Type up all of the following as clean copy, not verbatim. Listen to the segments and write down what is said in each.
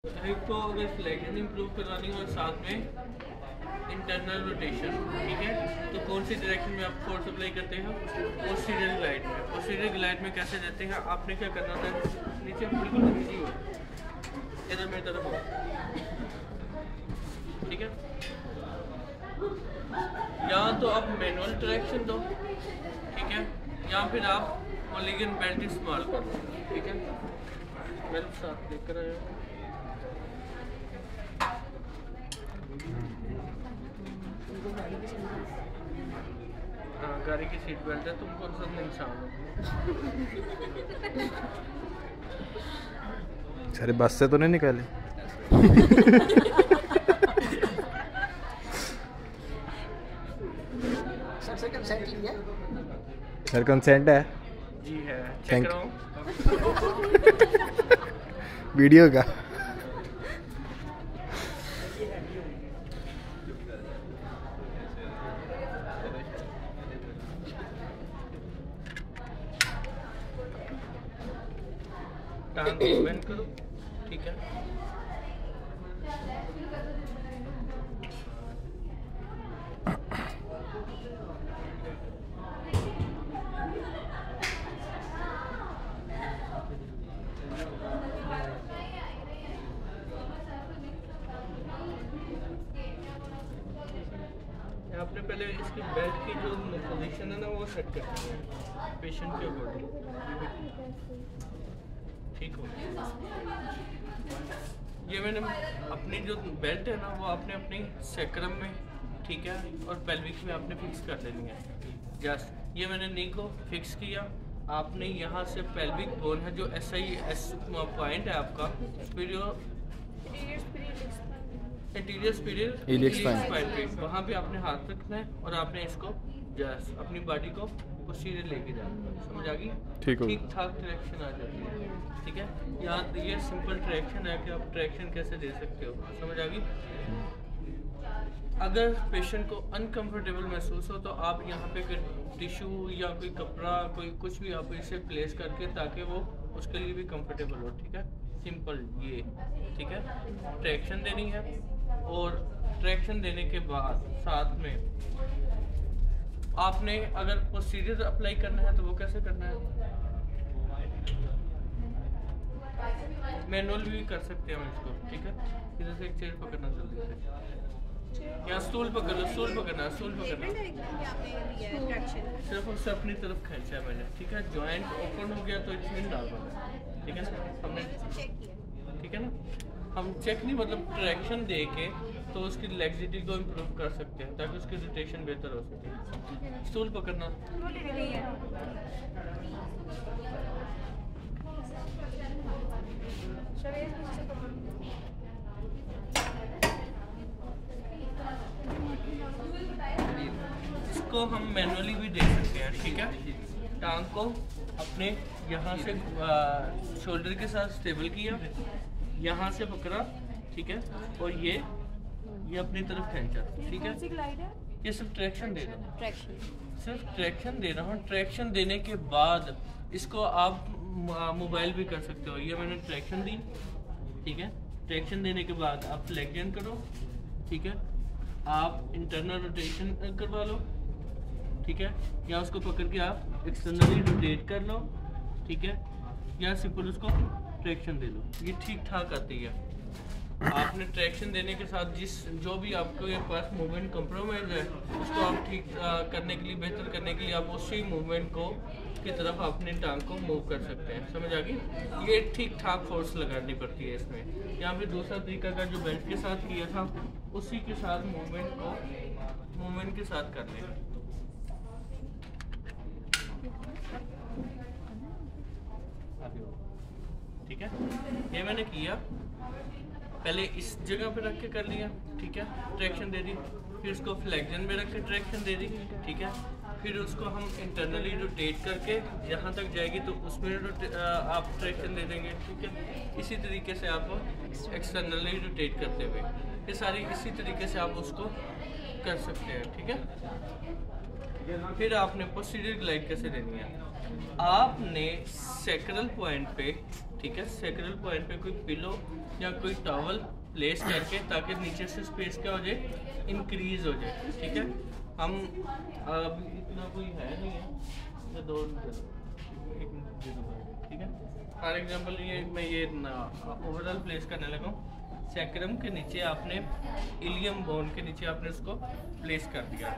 एक तो अगर फ्लेक्शन इंप्रूव करवानी हो साथ में इंटरनल रोटेशन, ठीक है, तो कौन सी डायरेक्शन में आप फोर्स अप्लाई करते हैं? पोस्टीरियर ग्लाइड में। पोस्टीरियर ग्लाइड में कैसे देते हैं? आपने क्या करना था, नीचे बिल्कुल नीचे हो, इधर मेरी तरफ हो, ठीक है। या तो आप मैनुअल ट्रैक्शन दो, ठीक है, या फिर आप मॉलिगन बेल्ट इस्तेमाल करो, ठीक है। बेल्ट साथ लेकर आए, हाँ गाड़ी की सीट बेल्ट है, तुम कौन सा इंसान हो? अरे बस से तो नहीं निकाले? सर कंसेंट है जी है, चेक कराऊं? वीडियो का टांग को बेंड करो, ठीक है। आपने पहले इसकी बेल्ट की जो पोजीशन है ना वो सेट करनी है पेशेंट के अकॉर्डिंग, ठीक हो। ये मैंने अपनी जो बेल्ट है ना वो आपने अपनी सैक्रम में, ठीक है, और पेल्विक में आपने फिक्स कर लेनी है। जस्ट ये मैंने नी को फिक्स किया, आपने यहाँ से पेल्विक बोन है जो SIS पॉइंट है आपका, इंटीरियर स्पीरियर इलियक स्पाइन पे, वहाँ पे आपने हाथ रखना है और आपने इसको जस्ट अपनी बॉडी को पोस्टीरियर लेके जाना है। समझ आ गई? ठीक ठाक ट्रैक्शन आ जाती है, ठीक है। यहाँ ये सिंपल ट्रैक्शन है कि आप ट्रैक्शन कैसे दे सकते हो, समझ आ गई? अगर पेशेंट को अनकंफर्टेबल महसूस हो तो आप यहाँ पे कोई टिश्यू या कोई कपड़ा कोई कुछ भी आप इसे प्लेस करके, ताकि वो उसके लिए भी कंफर्टेबल हो, ठीक है। सिंपल ये, ठीक है। ट्रैक्शन देनी है और ट्रैक्शन देने के बाद साथ में आपने अगर पोस्टीरियर अप्लाई करना है तो वो कैसे करना है? मैनुअल भी कर सकते हैं हम इसको, ठीक है। इधर से एक चेयर पकड़ना जल्दी से, या स्टूल पकड़ लो, स्टूल पकड़ना, स्टूल पकड़ना, सिर्फ उससे अपनी तरफ खींचा है मैंने, ठीक है। जॉइंट ओपन हो गया तो इसमें नॉर्मल है, ठीक है ना, हमने ठीक है ना। हम चेक नहीं मतलब ट्रैक्शन दे के तो उसकी लेग्जिटी को इम्प्रूव कर सकते हैं ताकि उसकी रोटेशन बेहतर हो सके। स्टूल पकड़ना, इसको हम मैनुअली भी दे सकते हैं, ठीक है। टांग को अपने यहाँ से शोल्डर के साथ स्टेबल किया, यहाँ से पकड़ा, ठीक है, और ये अपनी तरफ खींचा, ठीक है। ये सिर्फ ट्रैक्शन दे रहा हूँ, सिर्फ ट्रैक्शन दे रहा हूँ। ट्रैक्शन देने के बाद इसको आप मोबाइल भी कर सकते हो। ये मैंने ट्रैक्शन दी, ठीक है। ट्रैक्शन देने के बाद आप फ्लेक्शन करो, ठीक है। आप इंटरनल रोटेशन करवा लो, ठीक है, या उसको पकड़ के आप एक्सटर्नली रोटेट कर लो, ठीक है, या सिंपल उसको ट्रैक्शन दे लो। ये ठीक ठाक आती है। आपने ट्रैक्शन देने के साथ जो भी आपके पास मूवमेंट कंप्रोमाइज है उसको आप ठीक करने के लिए, बेहतर करने के लिए आप उसी मूवमेंट को की तरफ अपने टांग को मूव कर सकते हैं। समझ आ गई? ये ठीक ठाक फोर्स लगानी पड़ती है इसमें। यहाँ पे दूसरा तरीका का जो बेल्ट के साथ किया था उसी के साथ मूवमेंट के साथ कर लें। ठीक है, ये मैंने किया, पहले इस जगह पे रख के कर लिया, ठीक है, ट्रैक्शन दे दी, फिर उसको फ्लेक्शन में रख के ट्रैक्शन दे दी, ठीक है, फिर उसको हम इंटरनली रोटेट करके जहाँ तक जाएगी तो उसमें आप ट्रैक्शन दे देंगे, ठीक है। इसी तरीके से आप एक्सटर्नली रोटेट करते हुए ये सारी इसी तरीके से आप उसको कर सकते हैं, ठीक है। फिर आपने पोस्टीरियर ग्लाइड कैसे देनी है, आपने सैक्रल पॉइंट पे, ठीक है। सैक्रल पॉइंट पे कोई पिलो या कोई टॉवल प्लेस करके, ताकि नीचे से स्पेस क्या हो जाए, इंक्रीज हो जाए, ठीक है। हम अभी इतना कोई है नहीं है, तो दो ठीक है। फॉर एग्जांपल मैं ये ओवरऑल प्लेस करने लगा हूँ। सैक्रम के नीचे आपने इलियम बोन के नीचे आपने उसको प्लेस कर दिया।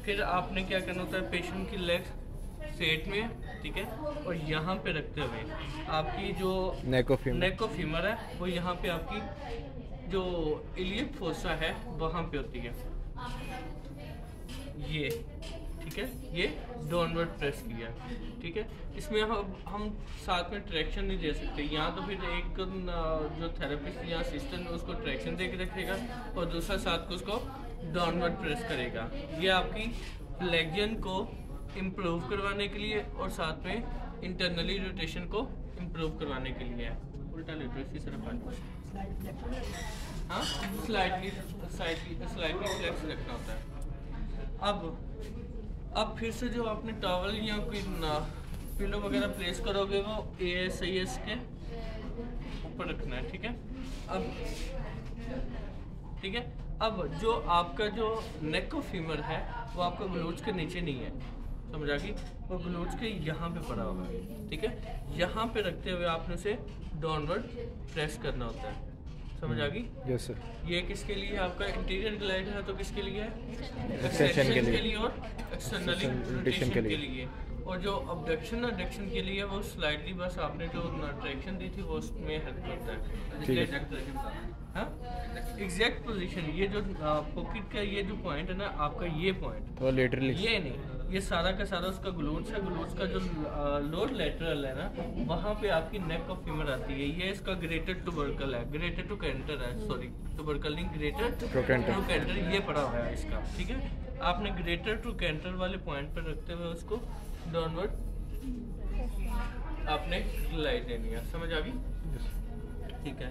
फिर आपने क्या करना होता है, पेशेंट की लेग सेट में, ठीक है, और यहाँ पे रखते हुए आपकी जो नेक ऑफ फीमर है वो यहाँ पे आपकी जो इलियक फोसा है वहाँ पे होती है, ये, ठीक है। ये डाउनवर्ड प्रेस किया, ठीक है। इसमें हम साथ में ट्रैक्शन नहीं दे सकते। यहाँ तो फिर एक जो थेरेपिस्ट या असिस्टेंट उसको ट्रैक्शन दे के रखेगा और दूसरा साथ को उसको डाउनवर्ड प्रेस करेगा। ये आपकी फ्लेक्शन को इम्प्रूव करवाने के लिए और साथ में इंटरनली रोटेशन को इम्प्रूव करवाने के लिए है। उल्टा लेटो इसी तरफ हाँ, स्लाइटली फ्लेक्स रखना होता है। अब फिर से जो आपने टॉवल या कोई पिलो वगैरह प्लेस करोगे वो AS के ऊपर रखना है, ठीक है। ठीक है। अब जो आपका जो नेक ऑफ फीमर है वो आपका ग्लूट्स के नीचे नहीं है, समझ आ गई, वो ग्लूट्स के यहाँ पे पड़ा हुआ है, ठीक है। यहाँ पे रखते हुए आपने उसे डाउनवर्ड प्रेस करना होता है, समझ आ गई। Yes sir. ये किसके लिए है, आपका इंटीरियर ग्लाइड है तो किसके लिए है, एक्सटेंशन के लिए और एक्सटर्नली रोटेशन के लिए। और जो अबडक्शन एडक्शन के लिए वो स्लाइडली बस आपने जो ट्रैक्शन दी थी वो उसमें हेल्प करता है। हाँ, एग्जैक्ट पोजीशन, ये जो पॉकेट का ये जो पॉइंट है ना आपका, ये पॉइंट तो लेटरली, ये नहीं, ये सारा का सारा उसका ग्लूट्स है। ग्लूट्स का जो लोअर लेटरल है ना वहाँ पे आपकी नेक ऑफ फीमर आती है। ये इसका ग्रेटर टुबरकल है, ग्रेटर टू कैंटर है, सॉरी टुबरकल नहीं, ग्रेटर टू कैंटर ये पड़ा हुआ है इसका, ठीक है। आपने ग्रेटर टू कैंटर वाले पॉइंट पर रखते हुए उसको डाउनवर्ड आपने लाई देनी है, समझ आ गई, ठीक है।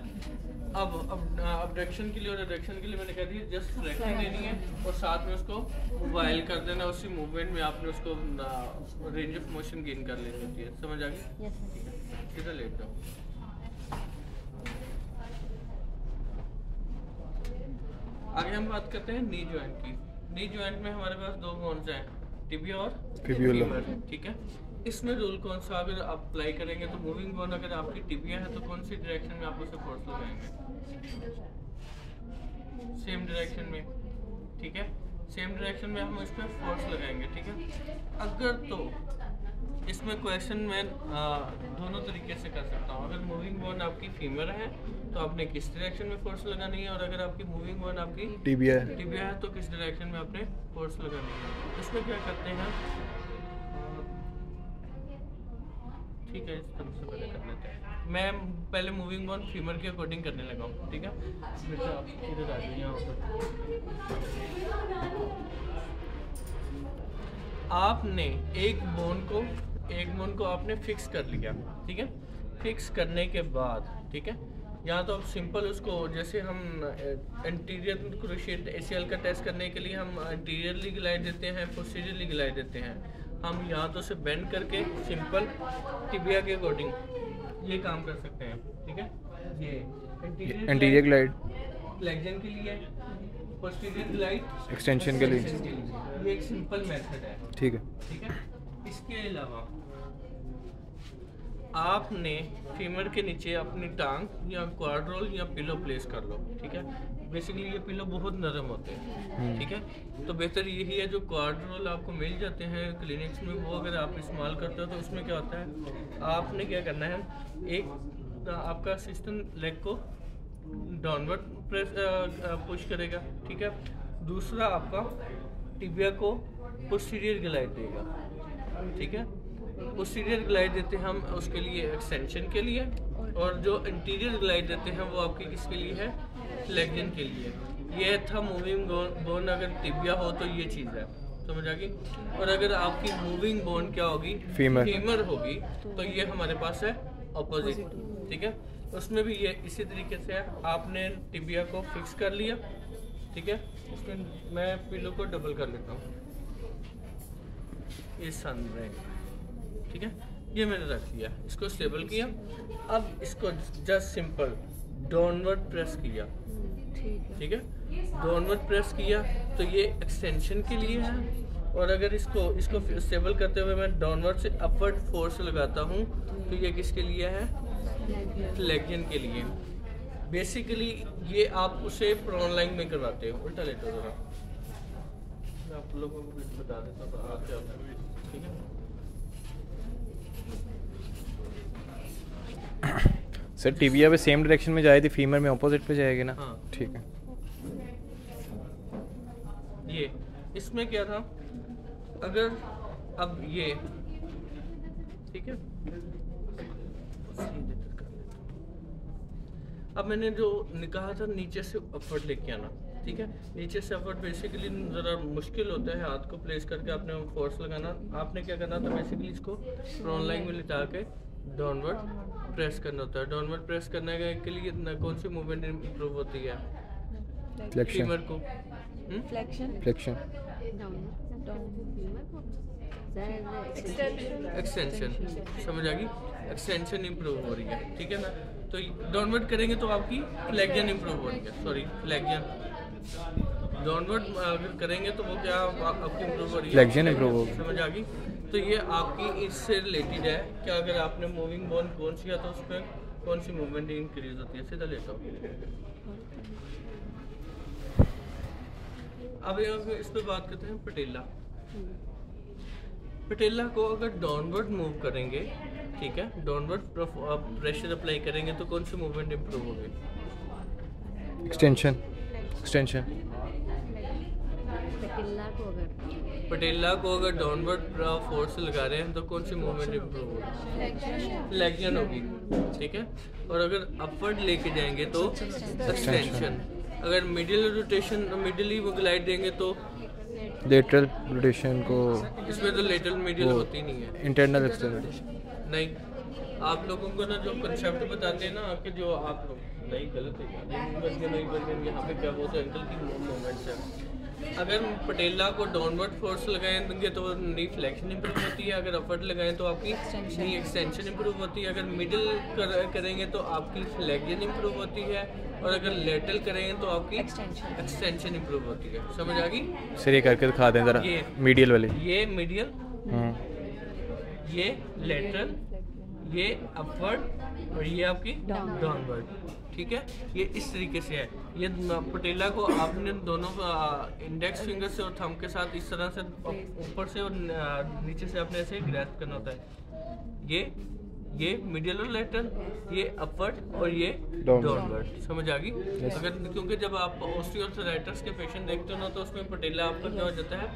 अब अबडक्शन के लिए और एडक्शन के लिए मैंने कह दिया जस्ट फ्लेक्सिंग देनी है और साथ में उसको वाइल कर देना। उसी मूवमेंट में आपने उसको रेंज ऑफ मोशन गेन कर लेनी होती है, समझ आ गई, ठीक है। सीधा लेट जाओ। आगे हम बात करते हैं नी जॉइंट की। नी जॉइंट में हमारे पास दो बोन्स हैं, टिबिया और फीमर, ठीक है। इसमें रूल कौन सा अगर आप अप्लाई करेंगे तो मूविंग बोन अगर आपकी टिबिया है तो कौन सी डायरेक्शन में आप उसे फोर्स लगाएंगे, सेम डायरेक्शन में, ठीक है। सेम डायरेक्शन में हम इस पर फोर्स लगाएंगे, ठीक है। अगर तो इसमें क्वेश्चन मैं दोनों तरीके से कर सकता हूँ। अगर मूविंग बोन आपकी फीमर है तो आपने किस डायरेक्शन में फोर्स लगानी है, और अगर आपकी मूविंग बोन आपकी टिबिया है तो किस डायरेक्शन में आपने फोर्स लगानी है। इसमें क्या करते हैं, ठीक है, इस तरफ से पहले कर लेते हैं। मैं पहले मूविंग बोन फीमर के अकॉर्डिंग करने लगा हूँ, ठीक है। बेटा आप इधर आ जाइए, यहाँ पर आपने एक बोन को आपने फिक्स कर लिया, ठीक है। फिक्स करने के बाद, ठीक है, या तो आप सिंपल उसको, जैसे हम इंटीरियर क्रूशिएट ACL का टेस्ट करने के लिए हम इंटीरियरली ग्लाइड देते हैं, पोस्टीरियरली ग्लाइड देते हैं। हम यहाँ तो से बेंड करके सिंपल टिबिया के अकॉर्डिंग ये काम कर सकते हैं, ठीक है। ये इंटीरियर ग्लाइड फ्लेक्शन के लिए, पोस्टीरियर ग्लाइड एक्सटेंशन के लिए, ये एक सिंपल मेथड है, ठीक है, ठीक है। इसके अलावा आपने फीमर के नीचे अपनी टांग या क्वाड रोल या पिलो प्लेस कर लो, ठीक है। बेसिकली ये पिलो बहुत नरम होते हैं, ठीक है। तो बेहतर यही है जो क्वाड रोल आपको मिल जाते हैं क्लिनिक्स में, वो अगर आप इस्तेमाल करते हो तो उसमें क्या होता है, आपने क्या करना है, एक आपका सिस्टम लेग को डाउनवर्ड प्रेस पुश करेगा, ठीक है। दूसरा आपका टिबिया को पोस्टीरियर ग्लाइड देगा, ठीक है। पोस्टीरियर ग्लाइड देते हैं हम उसके लिए एक्सटेंशन के लिए, और जो इंटीरियर ग्लाइड देते हैं वो आपके किसके लिए है, फ्लेक्शन के लिए। ये था मूविंग बोन अगर टिबिया हो तो ये चीज़ है, समझ आ गई। और अगर आपकी मूविंग बोन क्या होगी, फीमर होगी, तो ये हमारे पास है ऑपोजिट, ठीक है। उसमें भी ये इसी तरीके से है, आपने टिबिया को फिक्स कर लिया, ठीक है। उसमें मैं पिलो को डबल कर लेता हूँ, ये सन रहेगा, ठीक है। ये मैंने रख दिया, इसको स्टेबल किया। अब इसको जस्ट सिंपल डाउनवर्ड प्रेस किया, ठीक है। डाउनवर्ड प्रेस किया तो ये एक्सटेंशन के लिए है, और अगर इसको स्टेबल करते हुए मैं डाउनवर्ड से अपवर्ड फोर्स लगाता हूँ तो ये किसके लिए है? फ्लेक्शन के लिए। बेसिकली ये आप उसे प्रोन लाइन में करवाते हो। उल्टा लेटो जरा, मैं आप लोगों को भी बता देता हूँ आते आते, ठीक है। सर टिबिया पे सेम डायरेक्शन में जाए थी, फीमर में ऑपोजिट पे जाएगी ना? हाँ ठीक है। ये इसमें क्या था, अगर अब ये ठीक है, अब मैंने जो कहा था नीचे से अपवर्ड लेके आना, ठीक है। नीचे से अपवर्ड बेसिकली ज़रा मुश्किल होता है, हाथ को प्लेस करके आपने फोर्स लगाना। आपने क्या करना था, बेसिकली इसको फ्रंट लाइन में लिटा के डाउनवर्ड प्रेस करना होता है। डाउनवर्ड प्रेस करने के लिए कौन सी मूवमेंट इंप्रूव होती है? फ्लेक्शन। फीमर को फ्लेक्शन एक्सटेंशन, समझ आ गई? एक्सटेंशन इंप्रूव हो रही है, ठीक है ना। तो डाउनवर्ड करेंगे तो आपकी फ्लेक्शन इंप्रूव हो रही है, सॉरी फ्लेक्शन। डाउनवर्ड अगर करेंगे तो वो क्या आपकी इंप्रूव हो रही है? फ्लेक्शन इंप्रूव होगी। समझ आ गई? तो ये आपकी इससे रिलेटेड है कि अगर आपने मूविंग बोन कौन सी है तो उस पर कौन सी मूवमेंट इंक्रीज होती है। सीधा लेता हूँ। अब इस पे बात करते हैं पटेला। पटेला को अगर डाउनवर्ड मूव करेंगे, ठीक है, डाउनवर्ड प्रेशर अप्लाई करेंगे तो कौन सी मूवमेंट इंप्रूव होगी? एक्सटेंशन। एक्सटेंशन। पटेला को अगर डाउनवर्ड फोर्स लगा रहे हैं तो कौन सी मूवमेंट इंप्रूव होगी? फ्लेक्शन होगी, ठीक है। और अगर अपवर्ड लेके जाएंगे तो एक्सटेंशन। अगर मिडिल रोटेशन, मिडिल ही ग्लाइड देंगे तो लेटरल रोटेशन को, इसमें तो लेटरल मिडिल होती नहीं है, इंटरनल एक्सटर्नल नहीं। आप लोगों को ना जो कंसेप्ट बताते हैं ना कि जो आप लोग नहीं, गलत है यहाँ पे क्या बोलते हैं, एंकल की मूवमेंट्स है। अगर पटेला को डाउनवर्ड फोर्स लगाएंगे तो नी फ्लेक्शन इंप्रूव होती है, अगर अपवर्ड लगाएं तो आपकी नी एक्सटेंशन इंप्रूव होती है, अगर मिडिल करेंगे तो आपकी फ्लेक्शन इंप्रूव होती है, और अगर लेटरल करेंगे तो आपकी एक्सटेंशन इंप्रूव होती है। समझ आ गई? सर ये करके दिखा दें जरा, मीडियल वाले। ये मीडियल, ये लेटरल, ये अपवर्ड, और ये आपकी डाउनवर्ड, ठीक है। ये इस तरीके से है। ये पटेला को आपने दोनों इंडेक्स फिंगर से और थंब के साथ इस तरह से ऊपर से और नीचे से आपने ऐसे ग्रैस्प करना होता है। ये मिडियल और लेटरल, ये अपवर्ड और ये डाउनवर्ड। समझ आ गई? अगर क्योंकि जब आप ऑस्टियोआर्थराइटिस के पेशेंट देखते हो ना तो उसमें पटेला आपका क्या हो जाता है,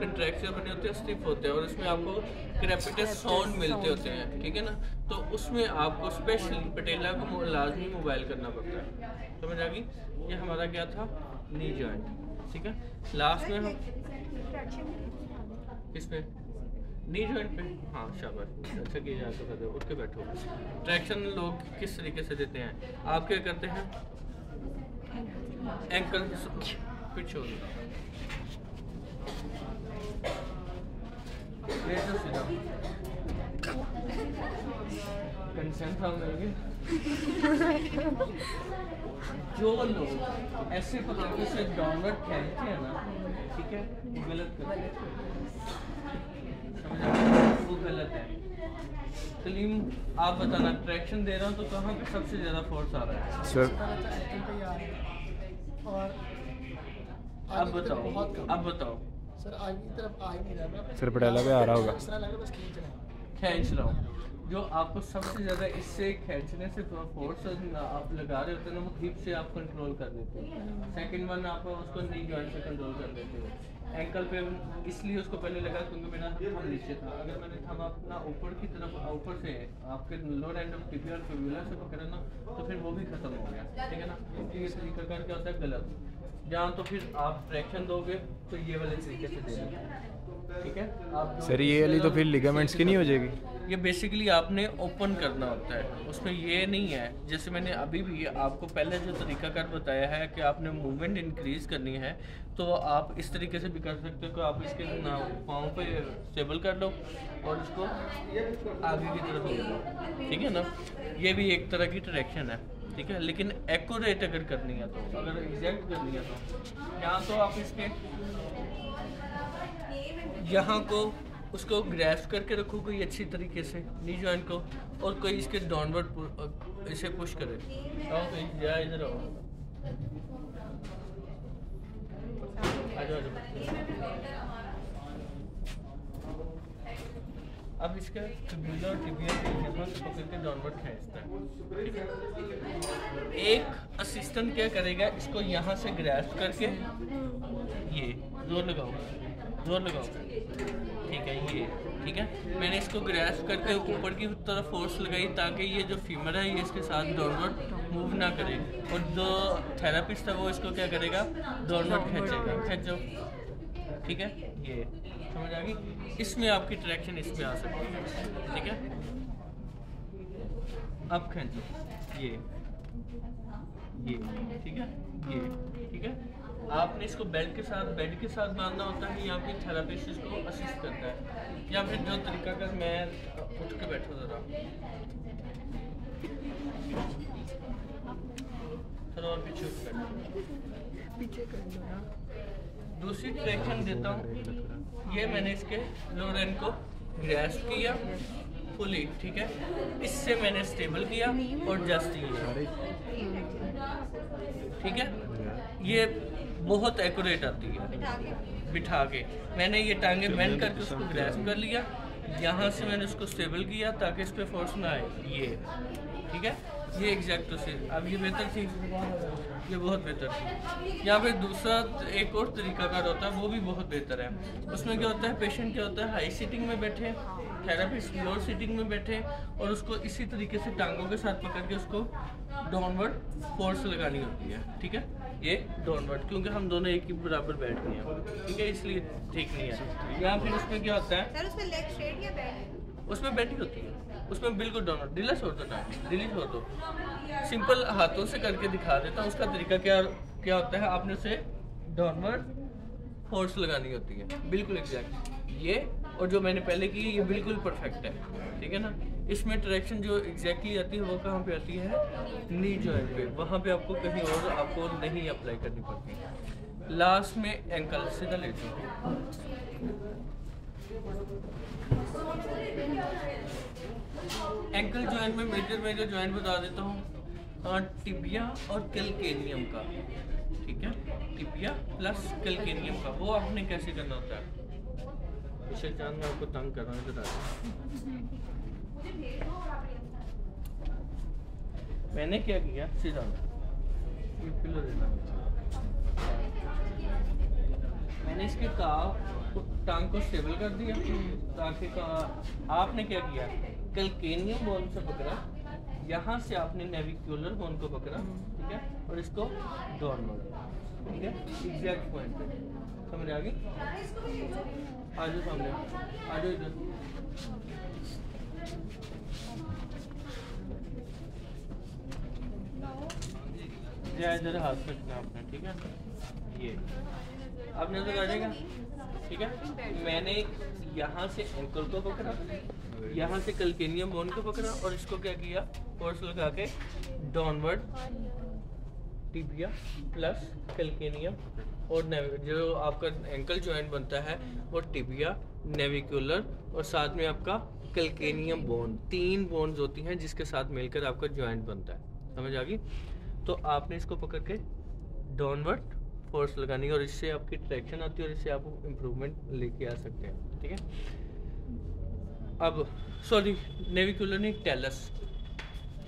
कंट्रैक्चर बने होते हैं, स्टिफ होते हैं, और उसमें आपको क्रेपिटस साउंड मिलते होते हैं, ठीक है ना। तो उसमें आपको स्पेशली पटेला को लाजमी मोबाइल करना पड़ता है। समझ आ गई? ये हमारा क्या था, नी जॉइंट, ठीक है। लास्ट में हम इसमें नी जॉइंट पे, हाँ शाबाश, अच्छा किया जाए तो कर दो, उठ के बैठो। ट्रैक्शन लोग किस तरीके से देते हैं? आप क्या करते हैं, एंकल पीछे हो कंसेंट हम लेंगे। जो लोग ऐसे तरीके से डाउनवर्ड खेलते हैं ना, ठीक है, वो गलत करते हैं, वो गलत है। कलीम आप बताना, ट्रैक्शन दे रहा हूँ तो कहाँ पे सबसे ज़्यादा फोर्स आ रहा है? सर और अब बताओ सर आगे की तरफ आ ही नहीं रहा। सर पटेला पे आ रहा होगा, इस तरह लग रहा है बस खींच रहे हैं। खींच रहा हूँ। जो आपको सबसे ज़्यादा इससे खींचने से फोर्स आप लगा रहे होते हैं ना, वो हिप से आप कंट्रोल कर देते हो। सेकंड वन आप उसको नी जॉइंट से कंट्रोल कर देते हो। एंकल पे इसलिए उसको पहले लगा क्योंकि मेरा थंब नीचे था। अगर मैंने थंब अपना ऊपर की तरफ, ऊपर से आपके लोअर एंड ऑफ टिबिया और फिबुला से पकड़ा ना, तो फिर वो भी खत्म हो गया, ठीक है ना। ये तरीका कर क्या होता है, गलत। जहाँ तो फिर आप ट्रैक्शन दोगे तो ये वाले तरीके से देना, ठीक है। आप सर ये वाली तो फिर लिगामेंट्स की नहीं हो जाएगी? ये बेसिकली आपने ओपन करना होता है, उसमें ये नहीं है जैसे मैंने अभी भी आपको पहले जो तरीकाकार बताया है कि आपने मूवमेंट इंक्रीज करनी है, तो आप इस तरीके से भी कर सकते हो कि आप इसके पाँव पे स्टेबल कर लो और इसको आगे की तरफ ले लो, ठीक है ना। ये भी एक तरह की ट्रैक्शन है, ठीक है। लेकिन एक्यूरेट अगर करनी है तो, अगर एग्जैक्ट करनी है तो यहाँ तो आप इसके यहाँ को उसको ग्रैस्प करके रखो कोई अच्छी तरीके से नी जॉइंट को, और कोई इसके डाउनवर्ड इसे पुश करे। आओ कहीं जा, इधर आओ, आ जाओ। अब इसका फिब्यूला और टिबिया के यहाँ से पकड़ के डाउनवर्ड खींचता है। एक असिस्टेंट क्या करेगा, इसको यहाँ से ग्रैस्प करके ये जोर लगाओ, जोर लगाओ, ठीक है। ये ठीक है, मैंने इसको ग्रैस्प करके ऊपर की तरफ फोर्स लगाई ताकि ये जो फीमर है ये इसके साथ डाउनवर्ड मूव ना करे, और जो थेरापिस्ट है वो इसको क्या करेगा, डाउनवर्ड खींचेगा। खींचो, ठीक है। ये समझ आ गई, इसमें आपकी ट्रैक्शन इसमें आ सकती है, ठीक है। अब खींचो ये, ठीक है, ये ठीक है। आपने इसको बेड के साथ बांधना होता है, या फिर थेरापिस्ट इसको असिस्ट करता है, या फिर जो तरीका कर मैं उठ के बैठा जरा, थोड़ा और पीछे कर लो ना। दूसरी ट्रैक्शन देता हूँ, ये मैंने इसके लोअर एंड को ग्रैस्प किया फुली, ठीक है। इससे मैंने स्टेबल किया और जस्ट किया, ठीक है। ये बहुत एक्यूरेट आती है बिठा के। मैंने ये टांगे बेंड करके उसको ग्रैस्प कर लिया, यहाँ से मैंने उसको स्टेबल किया ताकि इस पर फोर्स ना आए, ये ठीक है। ये एग्जैक्ट से अब ये बेहतर थी, ये बहुत बेहतर थी। यहाँ पे दूसरा एक और तरीका कार होता है, वो भी बहुत बेहतर है। उसमें क्या होता है, पेशेंट क्या होता है हाई सीटिंग में बैठे, थेरापिस्ट लोअर सीटिंग में बैठे, और उसको इसी तरीके से टांगों के साथ पकड़ के उसको डाउनवर्ड फोर्स लगानी होती है, ठीक है। ये डाउनवर्ड, क्योंकि हम दोनों एक ही बराबर बैठ गए हैं, ठीक है, इसलिए ठीक नहीं है। यहाँ फिर उसमें क्या होता है, उसमें लेग स्ट्रेट या बैक, उसमें बैठी होती है, उसमें बिल्कुल डाउनवर्ड, ढीला छोड़ दो, ढीली छोड़ दो। सिंपल हाथों से करके दिखा देता हूँ। उसका तरीका क्या होता है, आपने उसे डाउनवर्ड फोर्स लगानी होती है, बिल्कुल एग्जैक्ट ये, और जो मैंने पहले की ये बिल्कुल परफेक्ट है, ठीक है ना। इसमें ट्रैक्शन जो एग्जैक्टली आती है वो कहाँ पे आती है, नी जॉइंट पे, वहाँ पे आपको कहीं और आपको नहीं अप्लाई करनी पड़ती। लास्ट में एंकल सीधा लेती हूँ, एंकल जॉइंट में मेजर जॉइंट बता देता हूँ, टिबिया और कैल्केनियम का, ठीक है। टिबिया प्लस कैल्केनियम का, वो आपने कैसे करना होता है, इसे जान मैं आपको तंग कर रहा हूँ, मैंने क्या किया, सीधा पिलो देना, मैंने इसके टांग को स्टेबल कर दिया ताकि आपने क्या किया, कैल्केनियम बोन से पकड़ा, यहाँ से आपने नेविक्यूलर बोन को पकड़ा, ठीक है, और इसको डाउनवर्ड, ठीक है, एग्जैक्ट पॉइंट पे। समझ आ गई, आ जाओ सामने, आ जाओ इधर, इधर हाथ रखना आपने, ठीक है। ये आपने नजर आ जाएगा, ठीक है। मैंने यहाँ से एंकल को पकड़ा, यहाँ से कैल्केनियम बोन को पकड़ा, और इसको क्या किया, फोर्स लगा के डाउनवर्ड टिबिया प्लस कैल्केनियम, और जो आपका एंकल जॉइंट बनता है वो टिबिया, नेविकुलर, और साथ में आपका कैल्केनियम बोन, 3 बोन्स होती हैं जिसके साथ मिलकर आपका जॉइंट बनता है। समझ आ गई, तो आपने इसको पकड़ के डाउनवर्ड फोर्स लगानी है, और इससे आपकी ट्रैक्शन आती है, और इससे आप इम्प्रूवमेंट लेके आ सकते हैं, ठीक है। अब सॉरी, नेविकुलर नहीं, टेलस,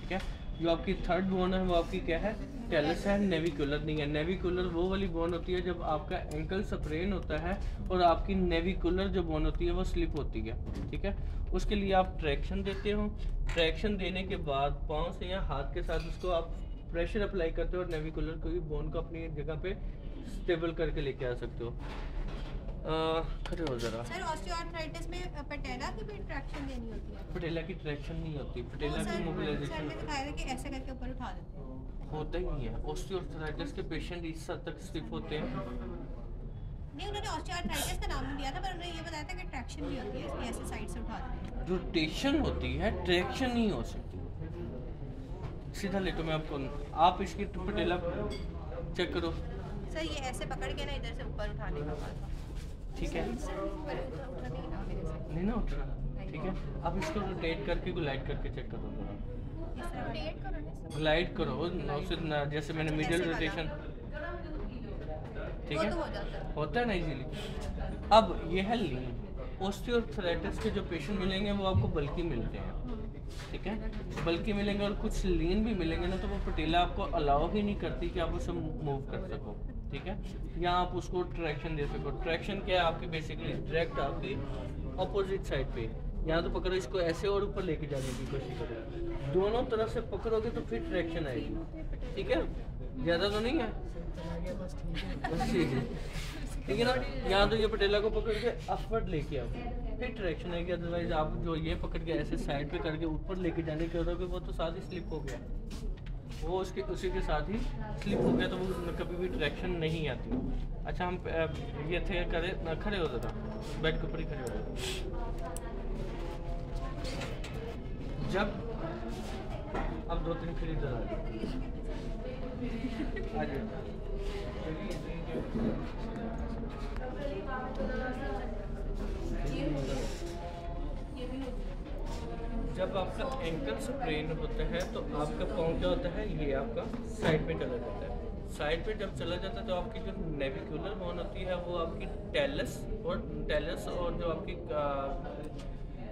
ठीक है। जो आपकी थर्ड बोन है वो आपकी क्या है, टेलस है, नेविकुलर नहीं है। नेविकुलर वो वाली बोन होती है जब आपका एंकल स्प्रेन होता है और आपकी नेविकुलर जो बोन होती है वो स्लिप होती है, ठीक है। उसके लिए आप ट्रैक्शन देते हो, ट्रैक्शन देने के बाद पाँव से या हाथ के साथ उसको आप प्रेशर अप्लाई करते हो, और नेविकुलर को भी बोन को अपनी जगह पे स्टेबल करके लेके आ सकते हो। खड़े हो जरा। सर ऑस्टियोआर्थराइटिस में पटेला की भी ट्रैक्शन देनी होती है? पटेला की ट्रैक्शन नहीं होती, पटेला की सर मोबिलाइजेशन ने दिखाया था कि ऐसे करके ऊपर उठा देते हैं। होता ही नहीं है। ऑस्टियोआर्थराइटिस के पेशेंट इस हद तक स्टिफ होते हैं। नहीं, उन्होंने ऑस्टियोआर्थराइटिस का नाम नहीं दिया था, पर उन्होंने ये बताया था कि ट्रैक्शन भी होती है, इसकी ऐसे साइड से उठा देते हैं। रोटेशन होती है, ट्रैक्शन नहीं हो सकती। सीधा लेटो, मैं आपको, आप इसकी पटेला चेक करो। सर ये ऐसे पकड़ के ना इधर से ऊपर उठाने का बात था। ठीक है, पर उठा नहीं ना मेरे से। नहीं ना उठ रहा। ठीक है, आप इसको रोटेट करके ग्लाइड करके चेक करो जरा। इस तरह रोटेट करो ना। ग्लाइड करो जैसे मैंने मिडिल रोटेशन। ठीक वो है, तो हो जाता है। होता है ना इजीली। अब ये है लीन। ऑस्टियोआर्थराइटिस के जो पेशेंट मिलेंगे वो आपको बल्कि मिलते हैं। ठीक है, बल्कि मिलेंगे और कुछ लीन भी मिलेंगे ना, तो वो पटेला आपको अलाउ ही नहीं करती कि आप उसे मूव कर सको। ठीक है, या आप उसको ट्रैक्शन दे सको। ट्रैक्शन क्या है आपकी, बेसिकली डायरेक्ट आपकी अपोजिट साइड पे, यहाँ तो पकड़ो इसको ऐसे और ऊपर लेके जाने की कोशिश करो। दोनों तरफ से पकड़ोगे तो फिर ट्रैक्शन आएगी। ठीक है, ज़्यादा तो नहीं है, बस ठीक है। बस ठीक है। ठीक है ना, यहाँ तो ये पटेला को पकड़ के अपवर्ड लेके आओ, फिर ट्रैक्शन आएगी। अदरवाइज आप जो ये पकड़ के ऐसे साइड पे करके ऊपर लेके जाने के करोगे, वो तो साथ ही स्लिप हो गया, वो उसके उसी के साथ ही स्लिप हो गया, तो वो कभी भी ट्रैक्शन नहीं आती। अच्छा, हम ये थे करे खड़े हो जाता, बेड के ऊपर ही खड़े हो जाता। जब अब 2-3 फिर इधर आ जाए। जब आपका एंकल स्प्रेन होता है तो आपका पाँव क्या होता है, ये आपका साइड पे चला जाता है। साइड पे जब चला जाता है तो आपकी जो नेविकुलर बोन होती है वो आपकी टेलस और जो आपकी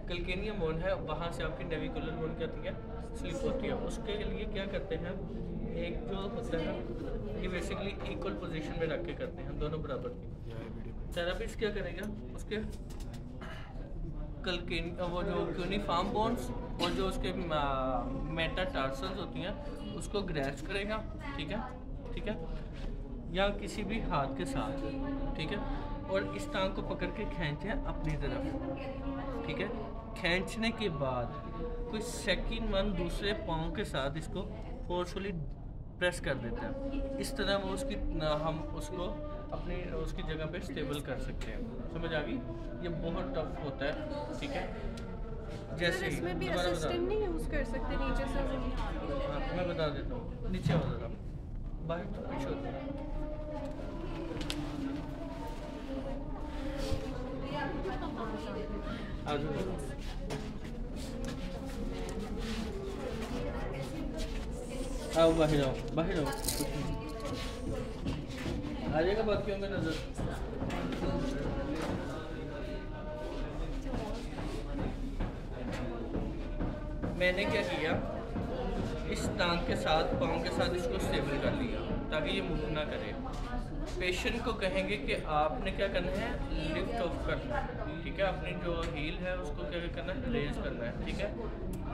कल्केनियम बोन है, वहाँ से आपकी नेविकुलर बोन क्या होती है, स्लिप होती है। उसके लिए क्या करते हैं, एक जो होता है ये बेसिकली इक्वल पोजीशन में रख के करते हैं, दोनों बराबर की। थेरेपिस्ट क्या करेगा, उसके वो जो क्यूनिफॉर्म बोन्स और जो उसके मेटाटार्सल्स होती हैं उसको ग्रैस्प करेगा। ठीक है, या किसी भी हाथ के साथ। ठीक है, और इस टांग को पकड़ के खींचे अपनी तरफ। ठीक है, खींचने के बाद कोई सेकंड मन दूसरे पाँव के साथ इसको फोर्सफुली प्रेस कर देते हैं। इस तरह वो हम उसको अपनी उसकी जगह पे स्टेबल कर सकते हैं। समझ आ गई? ये बहुत टफ होता है। ठीक है, जैसे ही इसमें भी दोबारा बता, असिस्टेंट नहीं यूज कर सकते नीचे से। हाँ, मैं बता देता हूँ। नीचे हो जरा, बाहर तो पीछे होता है। आ जाओ, आओ बाहर आओ, बाहर आओ, आ जाएगा बाकियों में नजर। मैंने क्या किया, इस टांग के साथ पाँव के साथ इसको स्टेबल कर लिया ताकि ये मूव ना करे। पेशेंट को कहेंगे कि आपने क्या करना है, लिफ्ट ऑफ करना है। ठीक है, अपनी जो हील है उसको क्या करना है, रेज करना है। ठीक है,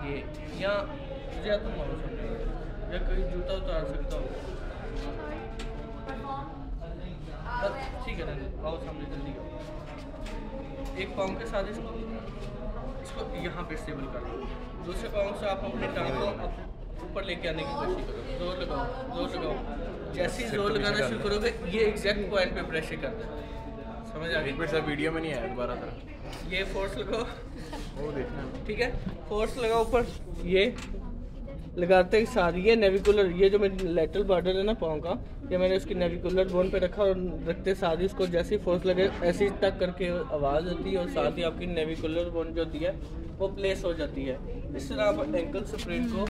ये या तुम आओ सामने, या कोई जूता उतार सकता हो। ठीक है ना, आओ सामने, जल्दी आओ। एक पाँव के साथ इसको यहाँ पे स्टेबल कर दो। दूसरे पाँव से आप अपने टांग को ऊपर लेके आने की कोशिश करो। जोर लगाओ। जैसे ही जोर लगाना शुरू करोगे ये एग्जैक्ट पॉइंट पे प्रेशर करना है। समझ आ गई? सर वीडियो में नहीं आया, दोबारा था। ये फोर्स लगाओ, वो देखना। ठीक है, फोर्स लगाओ ऊपर। ये लगाते ही साथ ये नेविकुलर, ये जो मेरी लेटरल बॉर्डर है ना पाँव का, ये मैंने उसकी नेविकुलर बोन पे रखा और रखते साथ ही उसको जैसे ही फोर्स लगे ऐसे ही तक करके आवाज़ आती है और साथ ही आपकी नेविकुलर बोन जो होती है वो प्लेस हो जाती है। इस तरह आप एंकल स्प्रेन को